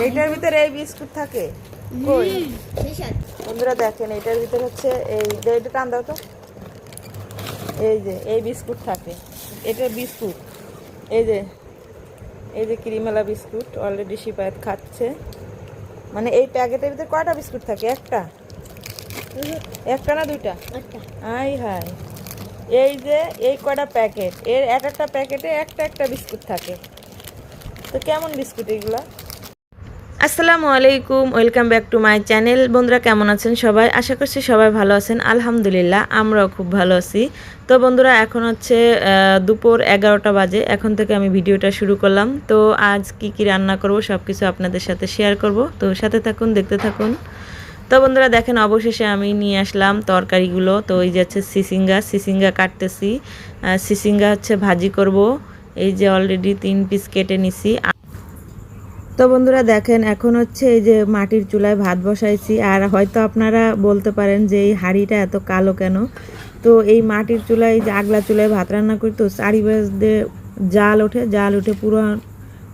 এইটার ভিতরে এই বিস্কুট থাকে কই বন্ধুরা দেখেন এটার ভিতরে হচ্ছে এই এটা টান দাও তো এই যে এই বিস্কুট থাকে এটা বিস্কুট এই যে ক্রিমেলা বিস্কুট অলরেডি শিপায়াত খাচ্ছে মানে এই প্যাকেটের ভিতরে কয়টা বিস্কুট থাকে একটা না দুইটা আই হাই এই যে এই কয়টা প্যাকেট এর একটা প্যাকেটে একটা বিস্কুট থাকে তো কেমন বিস্কুট এগুলা আসসালামু আলাইকুম welcome back to my channel বন্ধুরা কেমন আছেন সবাই আশা করছি সবাই ভালো আছেন আলহামদুলিল্লাহ আমরাও খুব ভালো আছি তো বন্ধুরা এখন হচ্ছে দুপুর 11টা বাজে এখন থেকে আমি ভিডিওটা শুরু করলাম তো আজ কি রান্না করব সব কিছু আপনাদের সাথে শেয়ার করব তো সাথে থাকুন দেখতে থাকুন তো বন্ধুরা দেখেন অবশেষে আমি নিয়ে আসলাম তরকারিগুলো তো এই যে হচ্ছে সিসিঙ্গা কাটতেছি সিসিঙ্গা হচ্ছে ভাজি করব এই যে অলরেডি 3 পিস কেটে নিছি তো বন্ধুরা দেখেন এখন হচ্ছে এই যে মাটির চুলায় ভাত বসাইছি আর হয়তো আপনারা বলতে পারেন যে এই হাঁড়িটা এত কালো কেন তো এই মাটির চুলায় যে আগলা চুলায় ভাত রান্না করি তো চারিপাশে জাল উঠে পুরো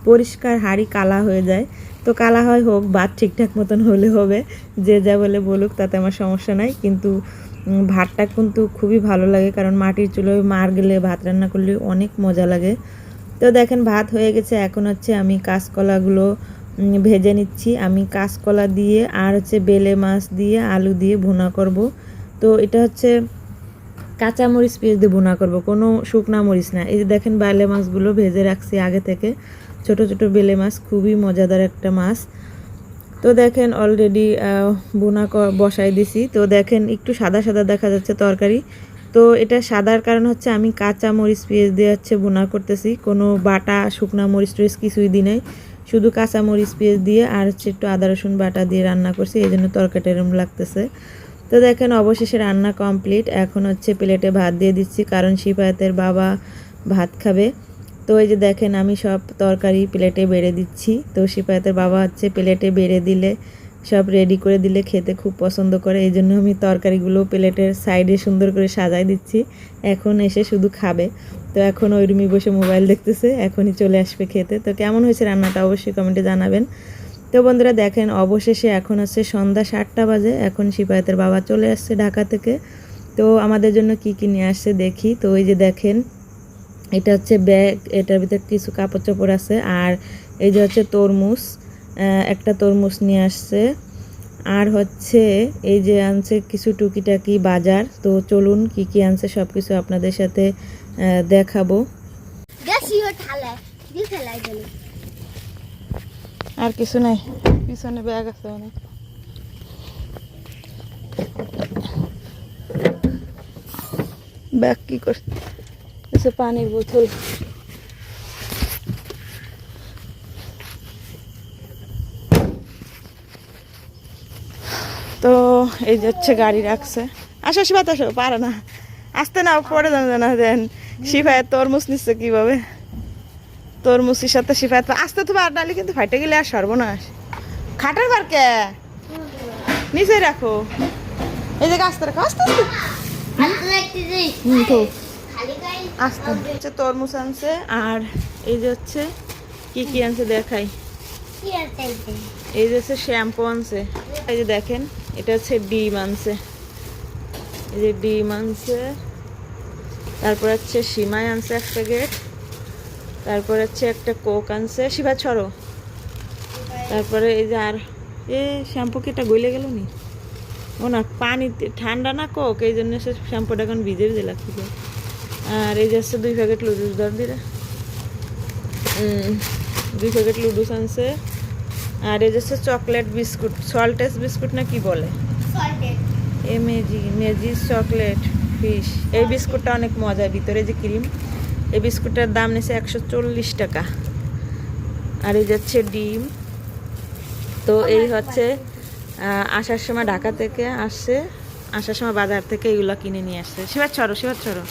পরিষ্কার হাঁড়ি কালা হয়ে যায় তো কালা হয় হোক ভাত ঠিকঠাক মতন হলে হবে যে যা বলে বলুক তাতে আমার সমস্যা নাই কিন্তু ভাতটা কিন্তু খুবই ভালো লাগে কারণ মাটির চুলায় মার গেলে ভাত রান্না করলে অনেক মজা লাগে তো দেখেন ভাত হয়ে গেছে এখন হচ্ছে আমি কাঁচকলাগুলো ভেজে নিচ্ছি আমি কাঁচকলা দিয়ে আর হচ্ছে বেলে মাছ দিয়ে আলু দিয়ে ভুনা করব তো এটা হচ্ছে কাঁচা মরিচ পেঁয়াজ দিয়ে ভুনা করব কোনো শুকনা মরিচ না এই যে দেখেন বেলে মাছগুলো ভেজে রাখছি আগে থেকে ছোট ছোট বেলে মাছ খুবই মজাদার একটা মাছ তো দেখেন অলরেডি ভুনা বসাই দিছি তো দেখেন একটু সাদা সাদা দেখা যাচ্ছে তরকারি তো এটা সাদার কারণ হচ্ছে আমি কাঁচা মরিচ পেঁয়াজ দিয়ে হচ্ছে ভুনা করতেছি কোনো বাটা শুকনা মরিচ টরিচ কিছুই দিই নাই শুধু কাঁচা মরিচ পেঁয়াজ দিয়ে আর হচ্ছে একটু আদা রসুন বাটা দিয়ে রান্না করছি এই জন্য তরকারিটা এরকম লাগতেছে তো দেখেন অবশেষে রান্না কমপ্লিট এখন হচ্ছে প্লেটে ভাত দিয়ে দিচ্ছি কারণ শিফায়াতের বাবা ভাত খাবে তো এই যে দেখেন আমি সব তরকারি প্লেটে বেড়ে দিচ্ছি তো শিফায়াতের বাবা হচ্ছে প্লেটে বেড়ে দিলে সব রেডি করে দিলে খেতে খুব পছন্দ করে এই জন্য আমি তরকারিগুলো প্লেটের সাইডে সুন্দর করে সাজাই দিচ্ছি এখন এসে শুধু খাবে তো এখন ওই রুমে বসে মোবাইল দেখতেছে এখনই চলে আসবে খেতে তো কেমন হয়েছে রান্নাটা অবশ্যই কমেন্টে জানাবেন তো বন্ধুরা দেখেন অবশেষে এখন হচ্ছে সন্ধ্যা 7টা বাজে এখন শিফায়াতের বাবা চলে আসছে ঢাকা থেকে তো আমাদের জন্য কি নিয়ে আসছে দেখি তো ওই যে দেখেন এটা হচ্ছে ব্যাগ এটার ভিতরে কিছু কাপড় চোপড় আছে আর এই যে হচ্ছে তরমুজ একটা তরমুজ নিয়ে আসছে আর হচ্ছে এই যে আনছে কিছু টুকিটাকি বাজার তো চলুন কি আনছে সব কিছু আপনাদের সাথে দেখাবো আর কিছু নাই পিছনে ব্যাগ আছে অনেক ব্যাগ কি করছে পানির বোতল তো এই যে হচ্ছে গাড়ি রাখছে আসো শিফাত আসো পারে না আসতে না পরে জানা দেন শিফায়ত তরমুজ নিচ্ছে কিভাবে তরমুজের সাথে শিফায়ত আসতে তো বার ডালি কিন্তু ফাইটে গেলে আর সর্বনাশ খাটার বার কে নিচে রাখো এই যে আস্তে রাখো আস্তে আস্তে হচ্ছে তরমুজ আনছে আর এই যে হচ্ছে কি আনছে দেখাই এই যে হচ্ছে শ্যাম্পু আনছে এই যে দেখেন এটা হচ্ছে ডিম আনছে এই যে ডিম আনছে তারপর হচ্ছে সিমাই আনছে এক প্যাকেট তারপর হচ্ছে একটা কোক আনছে শিবা ছড়ো তারপরে এই যে আর এই শ্যাম্পু কি এটা গলে গেল নি ও না পানি ঠান্ডা না কোক এই জন্য সে শ্যাম্পুটা এখন ভিজে লাগছে আর এই যে হচ্ছে 2 প্যাকেট লুডুস দর দিলে 2 প্যাকেট লুডুস আনছে আর এই যে চকলেট বিস্কুট সল্টেস বিস্কুট না কি বলে মেজি চকলেট ফিশ এই বিস্কুটটা অনেক মজা ভিতরে যে ক্রিম এই বিস্কুটটার দাম নিয়েছে 140 টাকা আর এই যাচ্ছে ডিম তো এই হচ্ছে আসার সময় ঢাকা থেকে আসছে আসার সময় বাজার থেকে এগুলো কিনে নিয়ে আসছে শিবার ছড়ো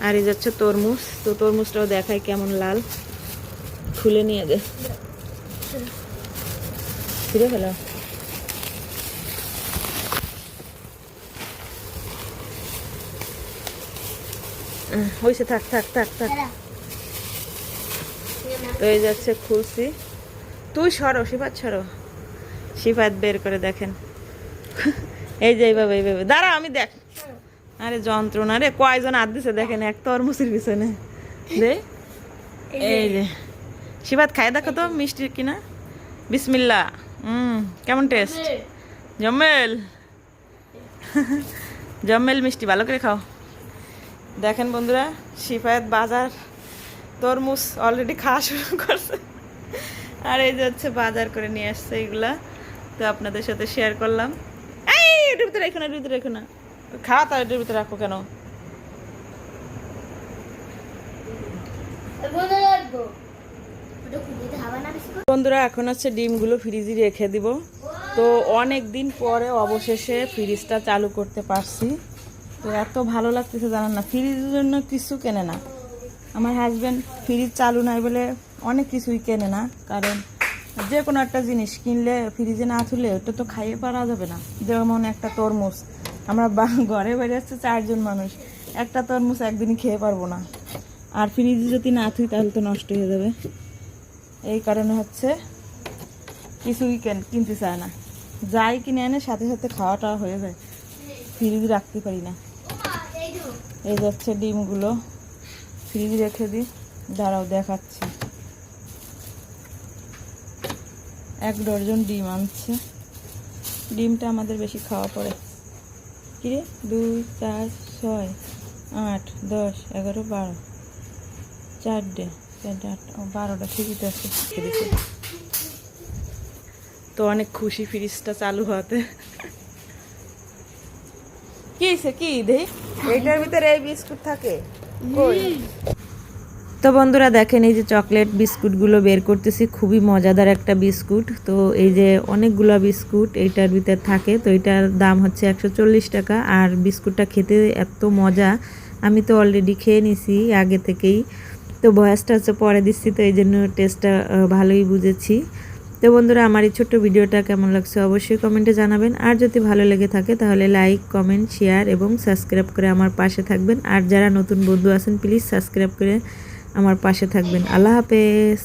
আর এই যাচ্ছে তরমুজ তো তরমুজটাও দেখায় কেমন লাল খুলে নিয়ে দে ফিরে ফেলো হয়েছে থাক তো এই যাচ্ছে খুলছি তুই সরো, সিফাত সরো। সিফাত বের করে দেখেন, এই যে এইভাবে দাঁড়া আমি দেখ। আরে যন্ত্রণা রে, কয়জন হাত দিছে দেখেন এক তরমুজের পিছনে। দে, এই যে সিফাত খাই দেখো তো মিষ্টি কিনা। বিসমিল্লা। কেমন টেস্ট? জম্মেল জম্মেল মিষ্টি, ভালো করে খাও। দেখেন বন্ধুরা, সিফাত বাজার তরমুজ অলরেডি খাওয়া শুরু করছে। আর এই যে হচ্ছে বাজার করে নিয়ে আসছে এগুলা, তো আপনাদের সাথে শেয়ার করলাম। এই এটার ভিতরে রেখো না, এটার ভিতরে রেখো না, খাওয়া তো এটার ভিতরে রাখো কেন? বন্ধুরা এখন হচ্ছে ডিমগুলো ফ্রিজে রেখে দিব। তো অনেক দিন পরে অবশেষে ফ্রিজটা চালু করতে পারছি। তো এত ভালো লাগতেছে জানান না, ফ্রিজের জন্য কিছু কেনে না আমার হাজব্যান্ড। ফ্রিজ চালু নাই বলে অনেক কিছুই কেনে না, কারণ যে কোনো একটা জিনিস কিনলে ফ্রিজে না তুলে ওটা তো খাইয়ে পারা যাবে না। যেমন একটা তরমুজ, আমরা ঘরে বাইরে আসছে 4 জন মানুষ, একটা তরমুজ একদিনই খেয়ে পারবো না। আর ফ্রিজে যদি না থুই তাহলে তো নষ্ট হয়ে যাবে। এই কারণে হচ্ছে কিছুই কিনতে চায় না, যাই কিনে এনে সাথে সাথে খাওয়াটা হয়ে যায়, ফ্রিজে রাখতে পারি না। এই যাচ্ছে ডিমগুলো ফ্রিজে রেখে দিই, দাঁড়াও দেখাচ্ছি। 1 ডজন ডিম আনছে। ডিমটা আমাদের বেশি খাওয়া পড়ে। কিরে 2 4 6 8 10 11 12 4টে 12টা ঠিকই তো আছে। তো অনেক খুশি ফ্রিজটা চালু হওয়াতে। কি হয়েছে কি দে, এইটার ভিতরে এই বিস্কুট থাকে কই? তো বন্ধুরা দেখেন, এই যে চকলেট বিস্কুটগুলো বের করতেছি, খুবই মজাদার একটা বিস্কুট। তো এই যে অনেকগুলো বিস্কুট এইটার ভিতরে থাকে, তো এটার দাম হচ্ছে 140 টাকা। আর বিস্কুটটা খেতে এত মজা, আমি তো অলরেডি খেয়ে নিছি আগে থেকেই, তো ভয়েসটা হচ্ছে পরে দিচ্ছি, তো এই জন্য টেস্টটা ভালোই বুঝেছি। তো বন্ধুরা আমার এই ছোট্ট ভিডিওটা কেমন লাগছে অবশ্যই কমেন্টে জানাবেন। আর যদি ভালো লেগে থাকে তাহলে লাইক, কমেন্ট, শেয়ার এবং সাবস্ক্রাইব করে আমার পাশে থাকবেন। আর যারা নতুন বন্ধু আছেন প্লিজ সাবস্ক্রাইব করে আমার পাশে থাকবেন। আল্লাহ হাফেজ।